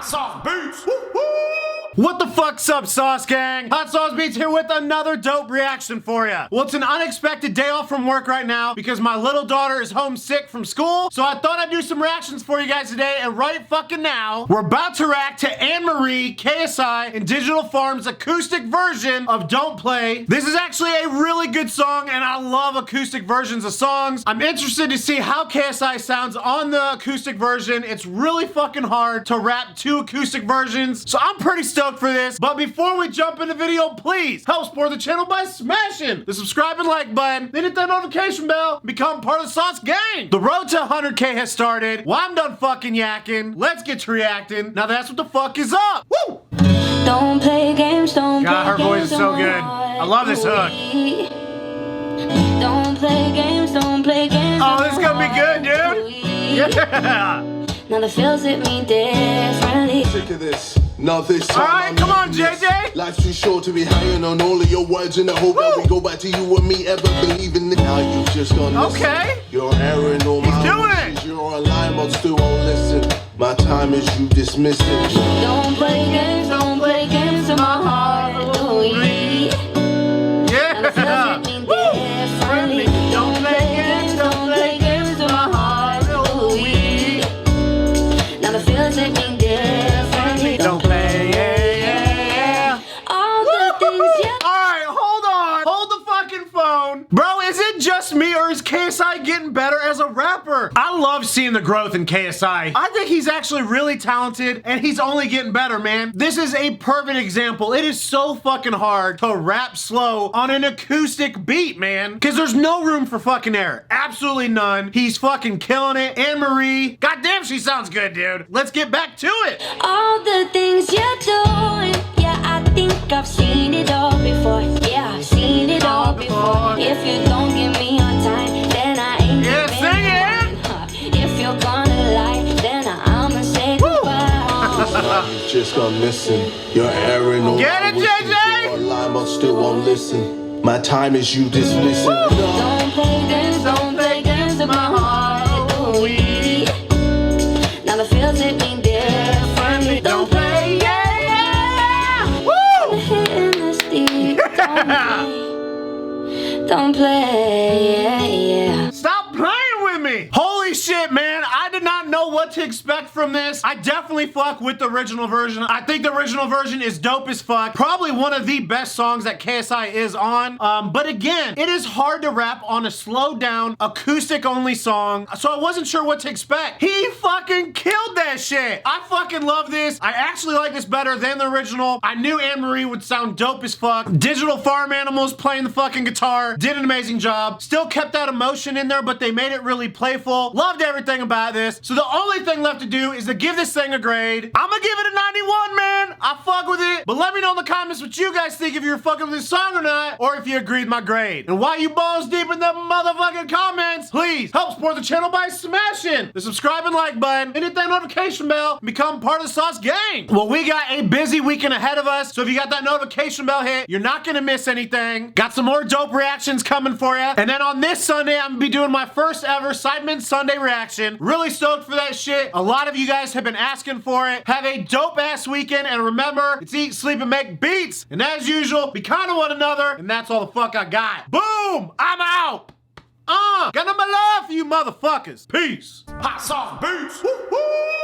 Sauce Beats. Woo woo. What the fuck's up, Sauce Gang? Hot Sauce Beats here with another dope reaction for you. Well, it's an unexpected day off from work right now because my little daughter is homesick from school, so I thought I'd do some reactions for you guys today, and right fucking now, we're about to react to Anne-Marie, KSI, and Digital Farm's acoustic version of Don't Play. This is actually a really good song, and I love acoustic versions of songs. I'm interested to see how KSI sounds on the acoustic version. It's really fucking hard to rap two acoustic versions, so I'm pretty stoked for this. But before we jump in the video, please help support the channel by smashing the subscribe and like button, then hit that notification bell, and become part of the Sauce Gang. The road to 100K has started. Well, I'm done fucking yakking. Let's get to reacting. Now that's what the fuck is up. Woo! Don't play games, don't God, her play voice games, is so don't good. I love this hook. Don't play games, don't play games. Oh, this is gonna be good, dude. Yeah. Now the feels hit me differently. Sick of this. Now this time. Alright, come on, JJ. Life's too short to be hanging on all of your words, and I hope that we go back to you and me ever believing that. Now you've just gone. Okay. You're airing all my doing emotions. You're online, but still won't listen. My time is you dismissing. Don't play games in my heart. Oh, yeah. Now the feels hit me differently. Don't play games in my heart. Oh, yeah. Now the feels hit me differently. Don't play, yeah. All the things you. Alright, hold on. Hold the fucking phone. Bro, is it just me or is KSI getting better as a rapper? I love seeing the growth in KSI. I think he's actually really talented and he's only getting better, man. This is a perfect example. It is so fucking hard to rap slow on an acoustic beat, man. Because there's no room for fucking error. Absolutely none. He's fucking killing it. Anne-Marie, goddamn, she sounds good, dude. Let's get back to it. All the things you're doing, yeah, I think I've seen it all before. Yeah, I've seen it all before. If you don't give me your time, then I ain't sing it. If you're gonna lie, then I'ma say goodbye. You've just gone missing. You're airing all Get it, my wishes. JJ? You're online, but still won't listen. My time is you dismissing. Don't play games in my heart. Oh, yeah. Now the feels hit me differently. Don't play, yeah. Woo! Hitting this deep. Don't play, yeah. Stop playing with me! Holy shit, man. I did not know what to expect from this. I definitely fuck with the original version. I think the original version is dope as fuck. Probably one of the best songs that KSI is on. But again, it is hard to rap on a slowed down, acoustic only song. So I wasn't sure what to expect. He fucking killed that shit. I fucking love this. I actually like this better than the original. I knew Anne-Marie would sound dope as fuck. Digital Farm Animals playing the fucking guitar. Did an amazing job. Still kept that emotion in there, but they made it really playful. Loved everything about this. So the only thing left to do is to give this thing a grade. I'm gonna give it a 91, man. I fuck with it. But let me know in the comments what you guys think, if you're fucking with this song or not, or if you agree with my grade. And while you balls deep in the motherfucking comments, please help support the channel by smashing the subscribe and like button and hit that notification bell and become part of the Sauce Gang. Well, we got a busy weekend ahead of us, so if you got that notification bell hit, you're not gonna miss anything. Got some more dope reactions coming for you. And then on this Sunday, I'm gonna be doing my first ever Sidemen Sunday reaction. Really stoked for that shit. A lot of you guys have been asking for it. Have a dope ass weekend, and remember, it's eat, sleep, and make beats. And as usual, be kind to one another, and that's all the fuck I got. Boom! I'm out! Got nothing but love for you motherfuckers. Peace. Hot Sauce Beats. Woo woo.